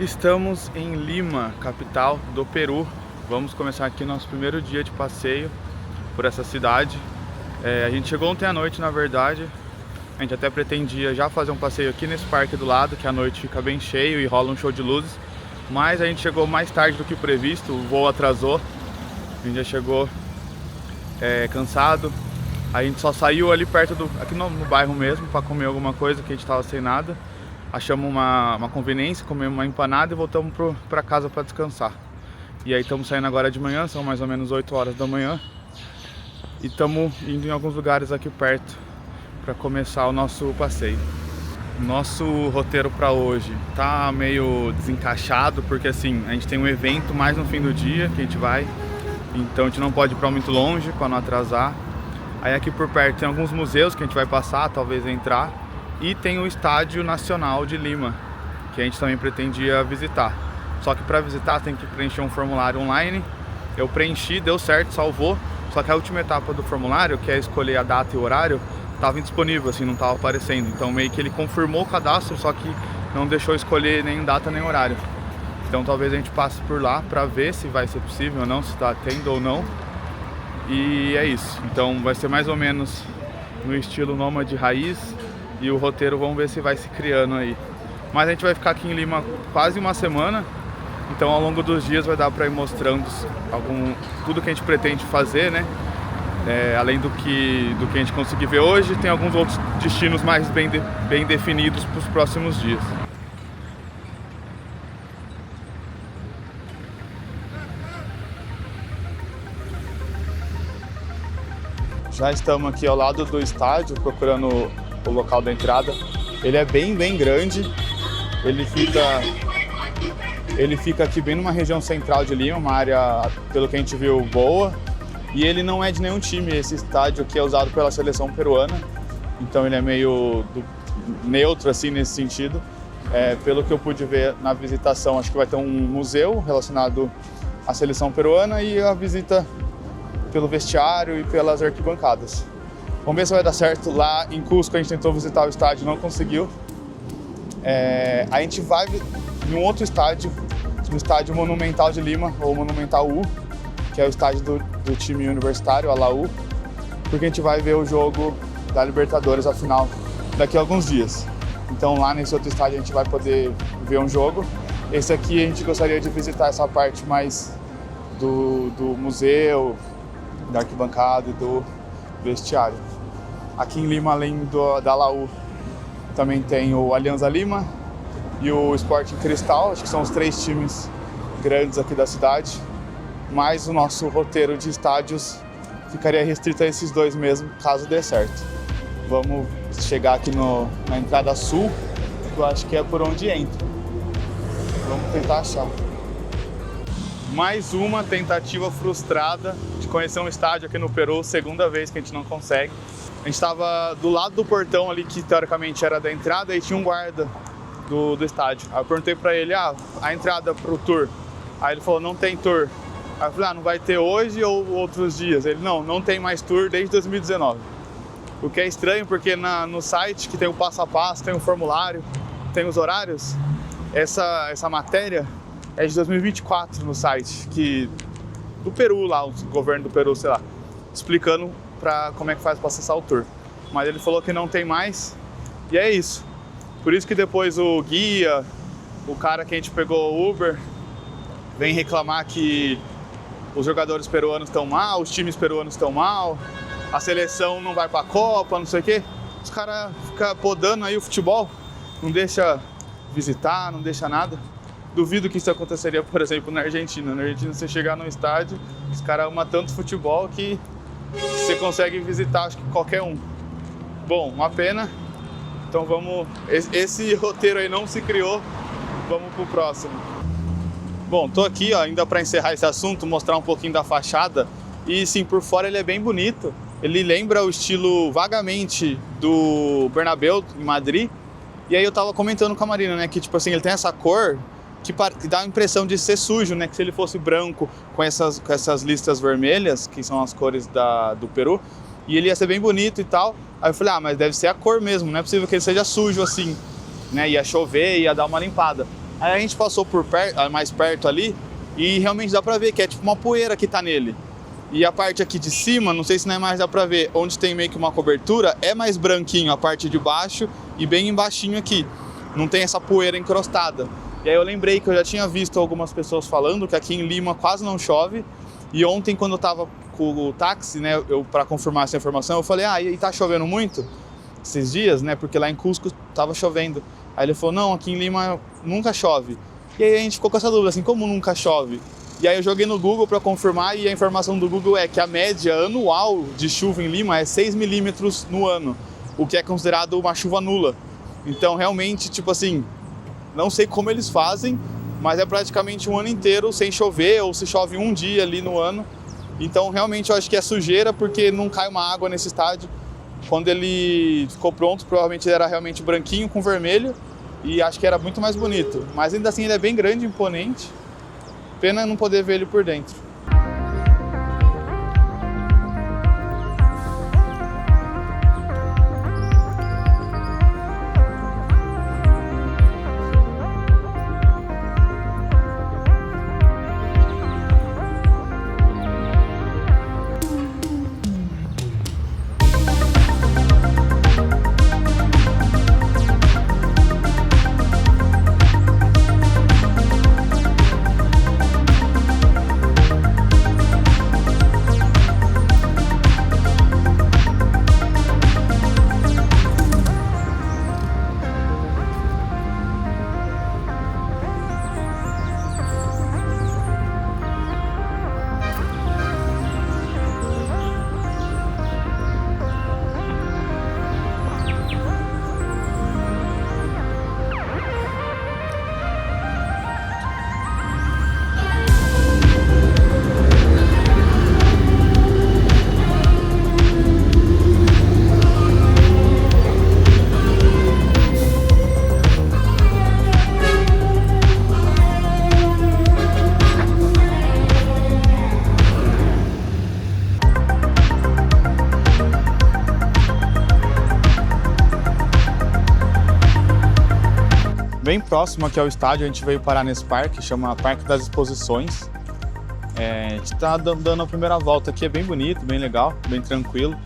Estamos em Lima, capital do Peru. Vamos começar aqui nosso primeiro dia de passeio por essa cidade. A gente chegou ontem à noite, na verdade. A gente até pretendia já fazer um passeio aqui nesse parque do lado, que à noite fica bem cheio e rola um show de luzes. Mas a gente chegou mais tarde do que previsto, o voo atrasou. A gente já chegou cansado. A gente só saiu ali perto aqui no bairro mesmo, para comer alguma coisa, que a gente estava sem nada. Achamos uma conveniência, comemos uma empanada e voltamos para casa para descansar. E aí estamos saindo agora de manhã, são mais ou menos 8 horas da manhã. E estamos indo em alguns lugares aqui perto para começar o nosso passeio. Nosso roteiro para hoje tá meio desencaixado, porque assim, a gente tem um evento mais no fim do dia que a gente vai. Então a gente não pode ir para muito longe para não atrasar. Aí aqui por perto tem alguns museus que a gente vai passar, talvez entrar. E tem o Estádio Nacional de Lima, que a gente também pretendia visitar. Só que para visitar tem que preencher um formulário online. Eu preenchi, deu certo, salvou. Só que a última etapa do formulário, que é escolher a data e o horário, estava indisponível, assim, não estava aparecendo. Então meio que ele confirmou o cadastro, só que não deixou escolher nem data nem horário. Então talvez a gente passe por lá para ver se vai ser possível ou não, se está tendo ou não. E é isso. Então vai ser mais ou menos no estilo nômade raiz. E o roteiro vamos ver se vai se criando aí. Mas a gente vai ficar aqui em Lima quase uma semana. Então ao longo dos dias vai dar para ir mostrando tudo que a gente pretende fazer, né? Além do que a gente conseguir ver hoje, tem alguns outros destinos mais bem definidos para os próximos dias. Já estamos aqui ao lado do estádio, procurando o local da entrada. Ele é bem grande. Ele fica aqui bem numa região central de Lima, uma área, pelo que a gente viu, boa. E ele não é de nenhum time. Esse estádio aqui é usado pela seleção peruana. Então ele é meio neutro assim nesse sentido. Pelo que eu pude ver na visitação, acho que vai ter um museu relacionado à seleção peruana e a visita pelo vestiário e pelas arquibancadas. Vamos ver se vai dar certo. Lá em Cusco a gente tentou visitar o estádio, não conseguiu. A gente vai em um outro estádio, no estádio Monumental de Lima, ou Monumental U, que é o estádio do time universitário, a Laú, porque a gente vai ver o jogo da Libertadores, a final, daqui a alguns dias. Então lá nesse outro estádio a gente vai poder ver um jogo. Esse aqui a gente gostaria de visitar essa parte mais do museu, da arquibancada e do vestiário. Aqui em Lima, além da Laú, também tem o Alianza Lima e o Sporting Cristal, acho que são os 3 times grandes aqui da cidade, mas o nosso roteiro de estádios ficaria restrito a esses 2 mesmo, caso dê certo. Vamos chegar aqui na entrada sul, que eu acho que é por onde entra. Vamos tentar achar. Mais uma tentativa frustrada de conhecer um estádio aqui no Peru, segunda vez que a gente não consegue. A gente estava do lado do portão ali, que teoricamente era da entrada, e tinha um guarda do estádio. Aí eu perguntei pra ele, a entrada pro tour. Aí ele falou, não tem tour. Aí eu falei, não vai ter hoje ou outros dias? Ele, não tem mais tour desde 2019. O que é estranho, porque no site que tem o passo a passo, tem o formulário, tem os horários, essa matéria é de 2024 no site, do Peru lá, o governo do Peru, sei lá, explicando como é que faz para acessar o tour. Mas ele falou que não tem mais, e é isso. Por isso que depois o guia, o cara que a gente pegou o Uber, vem reclamar que os jogadores peruanos estão mal, os times peruanos estão mal, a seleção não vai para a Copa, não sei o quê. Os caras ficam podando aí o futebol, não deixa visitar, não deixa nada. Duvido que isso aconteceria, por exemplo, na Argentina. Na Argentina, você chegar no estádio, os caras amam tanto futebol que você consegue visitar, acho que qualquer um. Bom, uma pena. Então vamos... Esse roteiro aí não se criou. Vamos pro próximo. Bom, tô aqui, ainda para encerrar esse assunto, mostrar um pouquinho da fachada. E sim, por fora ele é bem bonito. Ele lembra o estilo vagamente do Bernabéu, em Madrid. E aí eu tava comentando com a Marina, né, que tipo assim, ele tem essa cor que dá a impressão de ser sujo, né? Que se ele fosse branco com essas listas vermelhas, que são as cores do Peru, e ele ia ser bem bonito e tal. Aí eu falei, mas deve ser a cor mesmo, não é possível que ele seja sujo assim, né? Ia chover, ia dar uma limpada. Aí a gente passou mais perto ali e realmente dá pra ver que é tipo uma poeira que tá nele. E a parte aqui de cima, não sei se na imagem dá pra ver, onde tem meio que uma cobertura, é mais branquinho a parte de baixo e bem embaixinho aqui. Não tem essa poeira encrostada. E aí eu lembrei que eu já tinha visto algumas pessoas falando que aqui em Lima quase não chove. E ontem, quando eu tava com o táxi, né, pra confirmar essa informação, eu falei, e tá chovendo muito esses dias, né, porque lá em Cusco tava chovendo. Aí ele falou, não, aqui em Lima nunca chove. E aí a gente ficou com essa dúvida, assim, como nunca chove? E aí eu joguei no Google para confirmar e a informação do Google é que a média anual de chuva em Lima é 6 milímetros no ano, o que é considerado uma chuva nula. Então realmente, tipo assim, não sei como eles fazem, mas é praticamente um ano inteiro sem chover, ou se chove um dia ali no ano. Então realmente eu acho que é sujeira porque não cai uma água nesse estádio. Quando ele ficou pronto, provavelmente ele era realmente branquinho com vermelho e acho que era muito mais bonito. Mas ainda assim ele é bem grande, imponente. Pena não poder ver ele por dentro. Bem próximo aqui ao estádio, a gente veio parar nesse parque, chama Parque das Exposições. A gente tá dando a primeira volta aqui, é bem bonito, bem legal, bem tranquilo.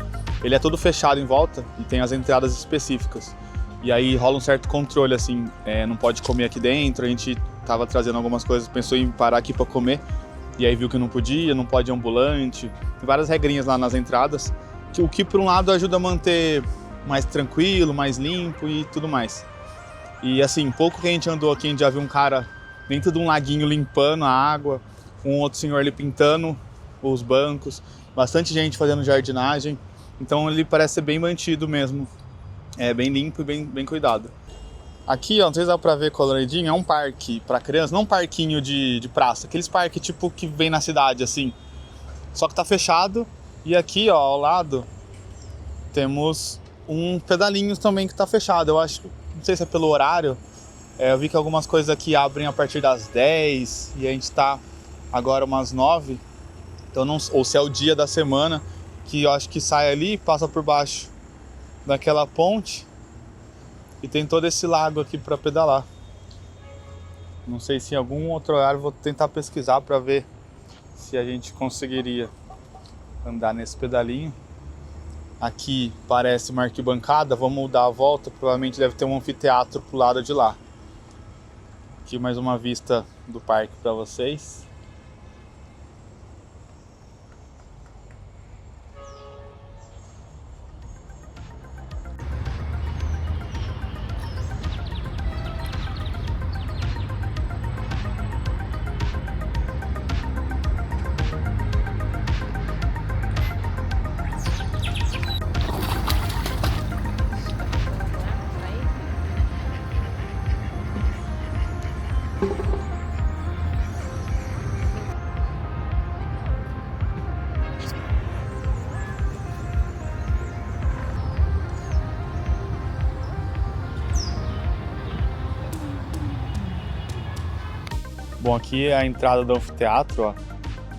Ele é todo fechado em volta e tem as entradas específicas. E aí rola um certo controle, assim, não pode comer aqui dentro, a gente tava trazendo algumas coisas, pensou em parar aqui para comer, e aí viu que não podia, não pode ambulante, tem várias regrinhas lá nas entradas, o que por um lado ajuda a manter mais tranquilo, mais limpo e tudo mais. E assim, pouco que a gente andou aqui, a gente já viu um cara dentro de um laguinho limpando a água, um outro senhor ali pintando os bancos, bastante gente fazendo jardinagem, então ele parece ser bem mantido mesmo, é bem limpo e bem cuidado. Aqui, ó, não sei se dá pra ver coloridinho, é um parque para criança, não um parquinho de praça, aqueles parques tipo que vem na cidade assim, só que tá fechado. E aqui, ó, ao lado temos um pedalinho também que tá fechado, eu acho. Não sei se é pelo horário, eu vi que algumas coisas aqui abrem a partir das 10 e a gente tá agora umas 9, então não, ou se é o dia da semana, que eu acho que sai ali, passa por baixo daquela ponte e tem todo esse lago aqui para pedalar. Não sei se em algum outro horário, vou tentar pesquisar para ver se a gente conseguiria andar nesse pedalinho. Aqui parece uma arquibancada, vamos dar a volta, provavelmente deve ter um anfiteatro pro lado de lá. Aqui mais uma vista do parque para vocês. Bom, aqui é a entrada do anfiteatro, ó,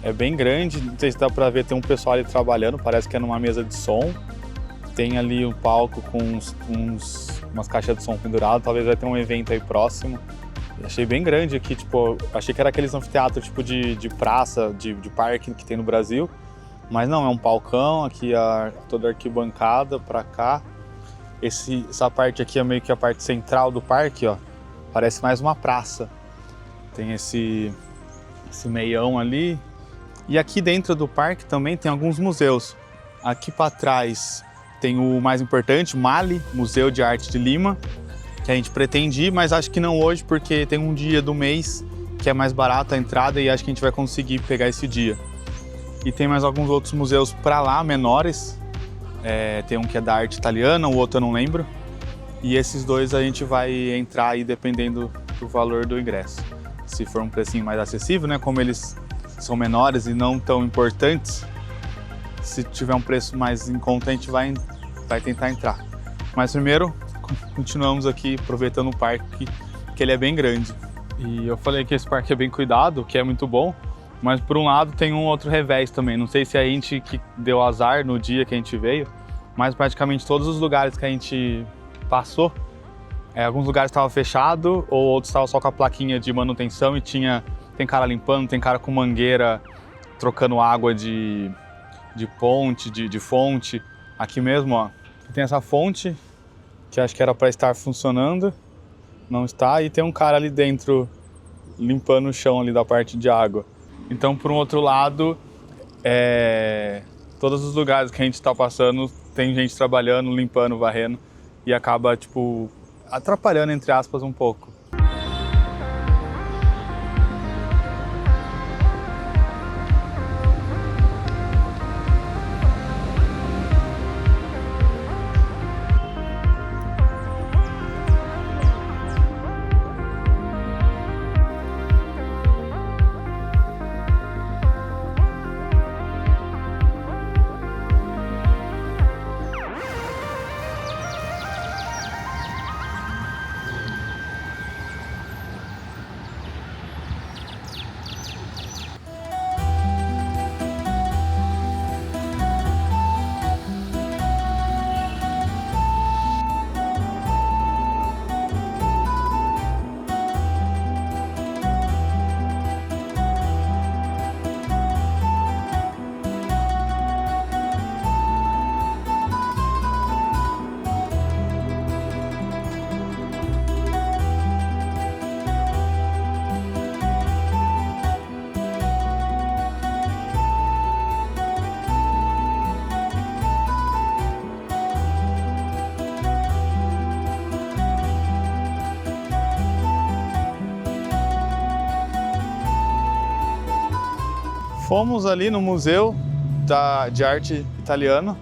é bem grande, não sei se dá pra ver, tem um pessoal ali trabalhando, parece que é numa mesa de som. Tem ali um palco com umas caixas de som penduradas, talvez vai ter um evento aí próximo. Achei bem grande aqui, tipo, achei que era aqueles anfiteatros tipo de praça, de parque que tem no Brasil. Mas não, é um palcão, aqui toda a arquibancada pra cá. Essa parte aqui é meio que a parte central do parque, ó. Parece mais uma praça. Tem esse meião ali. E aqui dentro do parque também tem alguns museus. Aqui para trás tem o mais importante, o MALI, Museu de Arte de Lima, que a gente pretende ir, mas acho que não hoje, porque tem um dia do mês que é mais barato a entrada e acho que a gente vai conseguir pegar esse dia. E tem mais alguns outros museus para lá, menores. Tem um que é da arte italiana, o outro eu não lembro. E esses dois a gente vai entrar aí dependendo do valor do ingresso. Se for um precinho mais acessível, né? Como eles são menores e não tão importantes, se tiver um preço mais em conta, a gente vai tentar entrar. Mas primeiro, continuamos aqui aproveitando o parque, que ele é bem grande. E eu falei que esse parque é bem cuidado, que é muito bom, mas por um lado tem um outro revés também. Não sei se é a gente que deu azar no dia que a gente veio, mas praticamente todos os lugares que a gente passou, alguns lugares estavam fechados ou outros estavam só com a plaquinha de manutenção e tem cara limpando, tem cara com mangueira trocando água de ponte, de fonte. Aqui mesmo, ó, tem essa fonte que acho que era para estar funcionando, não está, e tem um cara ali dentro limpando o chão ali da parte de água. Então, por um outro lado, todos os lugares que a gente está passando tem gente trabalhando, limpando, varrendo e acaba, tipo, atrapalhando, entre aspas, um pouco. Fomos ali no Museu de Arte Italiano,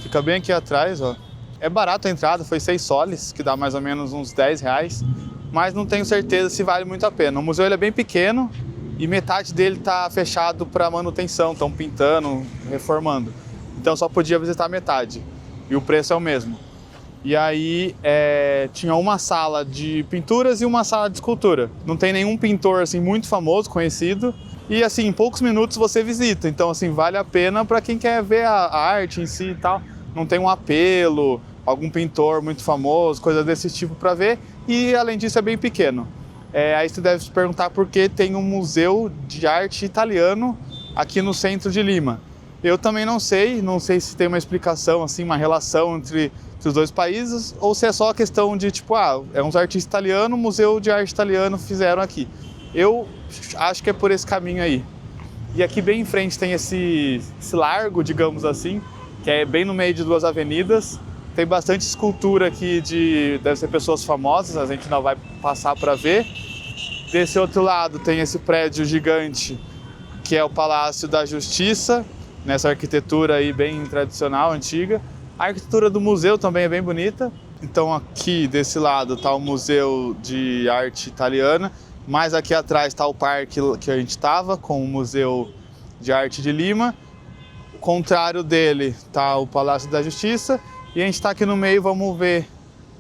fica bem aqui atrás, ó. É barato a entrada, foi 6 soles, que dá mais ou menos uns 10 reais, mas não tenho certeza se vale muito a pena. O museu ele é bem pequeno e metade dele está fechado para manutenção, estão pintando, reformando. Então só podia visitar metade e o preço é o mesmo. E aí tinha uma sala de pinturas e uma sala de escultura. Não tem nenhum pintor assim muito famoso, conhecido. E assim, em poucos minutos você visita, então assim, vale a pena para quem quer ver a arte em si e tal. Não tem um apelo, algum pintor muito famoso, coisa desse tipo para ver. E além disso é bem pequeno. Aí você deve se perguntar por que tem um museu de arte italiano aqui no centro de Lima. Eu também não sei se tem uma explicação, assim, uma relação entre os dois países, ou se é só a questão de tipo, é uns artistas italianos, museu de arte italiano fizeram aqui. Eu acho que é por esse caminho aí. E aqui bem em frente tem esse largo, digamos assim, que é bem no meio de 2 avenidas. Tem bastante escultura aqui deve ser pessoas famosas, a gente não vai passar para ver. Desse outro lado tem esse prédio gigante, que é o Palácio da Justiça, nessa arquitetura aí bem tradicional, antiga. A arquitetura do museu também é bem bonita. Então aqui desse lado está o Museu de Arte Italiana. Mais aqui atrás está o parque que a gente estava, com o Museu de Arte de Lima. Ao contrário dele está o Palácio da Justiça. E a gente está aqui no meio, vamos ver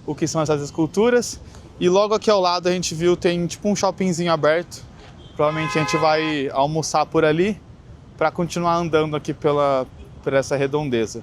o que são essas esculturas. E logo aqui ao lado a gente viu, tem tipo um shoppingzinho aberto. Provavelmente a gente vai almoçar por ali para continuar andando aqui por essa redondeza.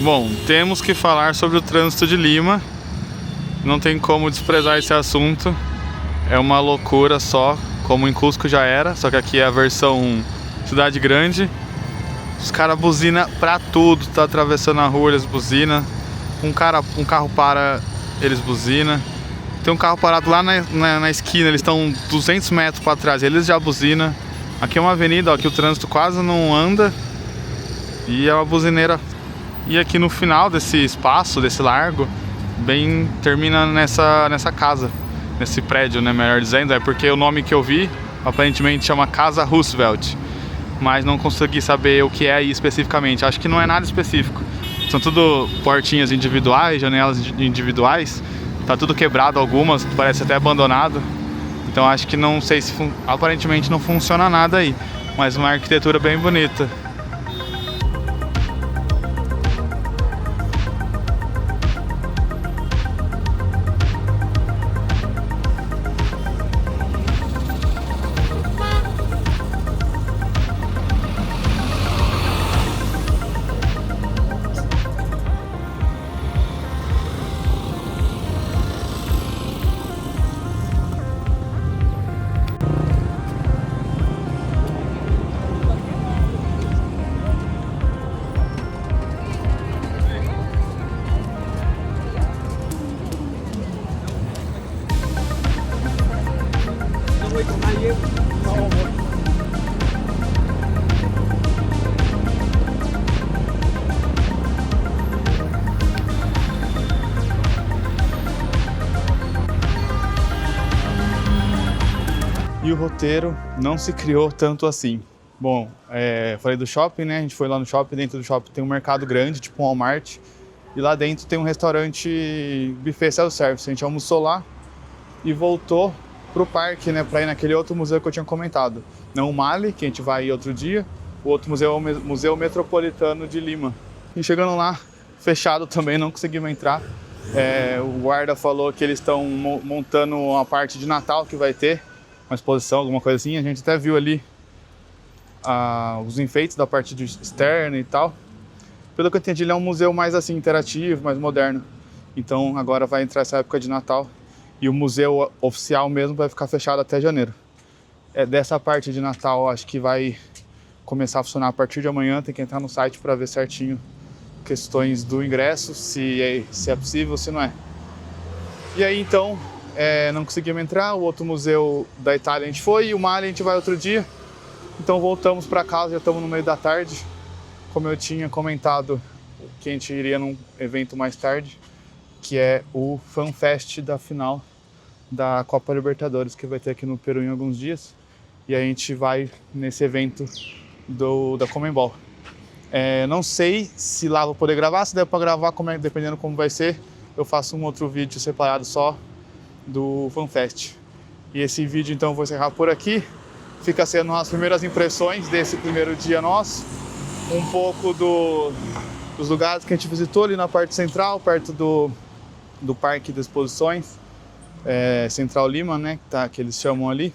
Bom, temos que falar sobre o trânsito de Lima. Não tem como desprezar esse assunto. É uma loucura só, como em Cusco já era, só que aqui é a versão cidade grande. Os caras buzinam pra tudo, tá atravessando a rua, eles buzinam. Um carro para, eles buzinam. Tem um carro parado lá na esquina, eles estão 200 metros para trás, eles já buzinam. Aqui é uma avenida, ó, que o trânsito quase não anda. E é uma buzineira. E aqui no final desse espaço, desse largo, bem termina nessa casa, nesse prédio, né, melhor dizendo. É porque o nome que eu vi, aparentemente chama Casa Roosevelt. Mas não consegui saber o que é aí especificamente. Acho que não é nada específico. São tudo portinhas individuais, janelas individuais. Tá tudo quebrado algumas, parece até abandonado. Então acho que não sei se... aparentemente não funciona nada aí. Mas uma arquitetura bem bonita. E o roteiro não se criou tanto assim. Bom, falei do shopping, né? A gente foi lá no shopping, dentro do shopping tem um mercado grande, tipo um Walmart. E lá dentro tem um restaurante buffet self-service. A gente almoçou lá e voltou pro parque, né? Pra ir naquele outro museu que eu tinha comentado. Não o Mali, que a gente vai ir outro dia. O outro museu é o Museu Metropolitano de Lima. E chegando lá, fechado também, não conseguimos entrar. O guarda falou que eles estão montando uma parte de Natal que vai ter. Uma exposição, alguma coisa assim. A gente até viu ali os enfeites da parte externa e tal. Pelo que eu entendi, ele é um museu mais assim, interativo, mais moderno. Então agora vai entrar essa época de Natal. E o museu oficial mesmo vai ficar fechado até janeiro. Dessa parte de Natal, acho que vai começar a funcionar a partir de amanhã. Tem que entrar no site para ver certinho questões do ingresso, se é possível, se não é. E aí então... não conseguimos entrar. O outro museu da Itália a gente foi, e o Mali a gente vai outro dia. Então voltamos para casa, já estamos no meio da tarde. Como eu tinha comentado, que a gente iria num evento mais tarde, que é o FanFest da final da Copa Libertadores, que vai ter aqui no Peru em alguns dias. E a gente vai nesse evento da Conmebol. Não sei se lá vou poder gravar, se der para gravar, dependendo como vai ser, eu faço um outro vídeo separado só do FanFest. E esse vídeo então eu vou encerrar por aqui. Fica sendo as primeiras impressões desse primeiro dia nosso. Um pouco dos lugares que a gente visitou ali na parte central, perto do Parque de Exposições Central Lima, né, que eles chamam ali.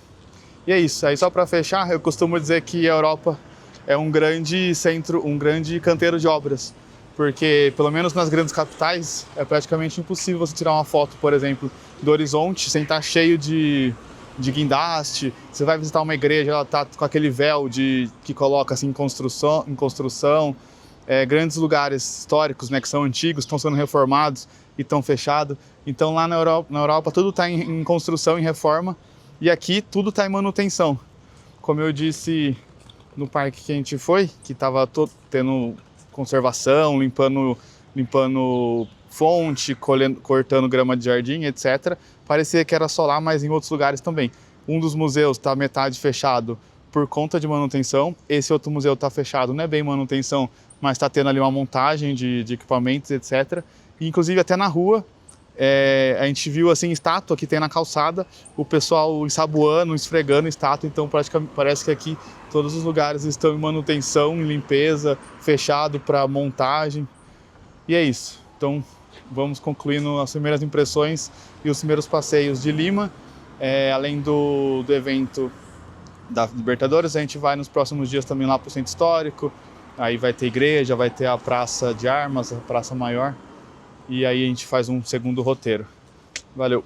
E é isso. Aí só para fechar, eu costumo dizer que a Europa é um grande centro, um grande canteiro de obras. Porque, pelo menos nas grandes capitais, é praticamente impossível você tirar uma foto, por exemplo, do horizonte sem estar cheio de guindaste. Você vai visitar uma igreja, ela está com aquele véu que coloca assim, em construção. Grandes lugares históricos, né, que são antigos, estão sendo reformados e estão fechados. Então lá na Europa tudo está em construção, em reforma, e aqui tudo está em manutenção. Como eu disse no parque que a gente foi, que estava tendo conservação, limpando fonte, cortando grama de jardim, etc. Parecia que era só lá, mas em outros lugares também. Um dos museus está metade fechado por conta de manutenção. Esse outro museu está fechado, não é bem manutenção, mas está tendo ali uma montagem de equipamentos, etc. E, inclusive até na rua, a gente viu assim estátua que tem na calçada, o pessoal ensaboando, esfregando estátua. Então praticamente parece que aqui todos os lugares estão em manutenção, em limpeza, fechado para montagem. E é isso. Então vamos concluindo as primeiras impressões e os primeiros passeios de Lima. Além do evento da Libertadores, a gente vai nos próximos dias também lá para o Centro Histórico, Aí vai ter igreja, vai ter a praça de armas, a praça maior. E aí a gente faz um segundo roteiro. Valeu!